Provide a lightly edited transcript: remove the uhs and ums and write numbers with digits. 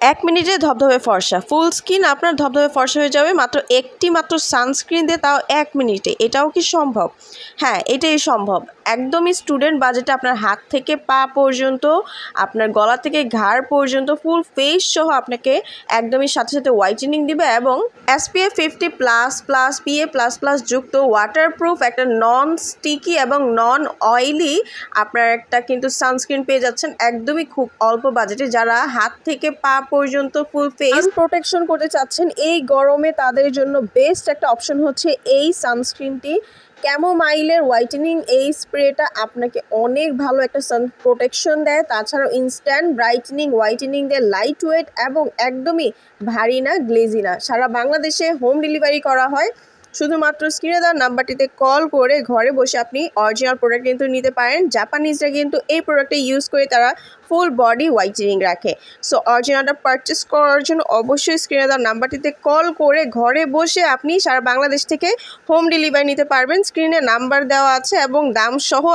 1 মিনিটে ধবধবে ফর্সা, ফুল স্কিন আপনার ধবধবে ফর্সা হয়ে যাবে মাত্র সানস্ক্রিন দিয়ে, তাও 1 মিনিটে। এটাও কি সম্ভব? হ্যাঁ, এটাই সম্ভব। একদমই স্টুডেন্ট বাজেটে আপনার হাত থেকে পা পর্যন্ত, আপনার গলা থেকে ঘাড় পর্যন্ত ফুল ফেস সহ আপনাকে একদমই সাথে সাথে হোয়াইটেনিং দিবে এবং SPF 50++ PA++ যুক্ত ওয়াটারপ্রুফ একটা নন স্টিকি এবং নন অয়েলি আপনার একটা কিন্তু সানস্ক্রিন পেয়ে যাচ্ছেন একদমই খুব অল্প বাজেটে। যারা হাত থেকে পা পর্যন্ত ফুল ফেস প্রোটেকশন করতে চাচ্ছেন এই গরমে, তাদের জন্য বেস্ট একটা অপশন হচ্ছে এই সানস্ক্রিনটি। ক্যামোমাইলের হোয়াইটেনিং এই স্প্রেটা আপনাকে অনেক ভালো একটা সান প্রোটেকশন দেয়, তাছাড়াও ইনস্ট্যান্ট ব্রাইটেনিং হোয়াইটেনিং দেয়, লাইট ওয়েট এবং একদমই ভারী না, গ্লেজি না। সারা বাংলাদেশে হোম ডেলিভারি করা হয়। শুধুমাত্র স্ক্রিনে দেওয়া নাম্বারটিতে কল করে ঘরে বসে আপনি অরিজিনাল প্রোডাক্ট কিন্তু নিতে পারেন। জাপানিজরা কিন্তু এই প্রোডাক্টটা ইউজ করে তারা ফুল বডি হোয়াইটেনিং রাখে। সো অরিজিনালটা পারচেস করার জন্য অবশ্যই স্ক্রিনে দেওয়া নাম্বারটিতে কল করে ঘরে বসে আপনি সারা বাংলাদেশ থেকে হোম ডেলিভারি নিতে পারবেন। স্ক্রিনে নাম্বার দেওয়া আছে এবং দাম সহ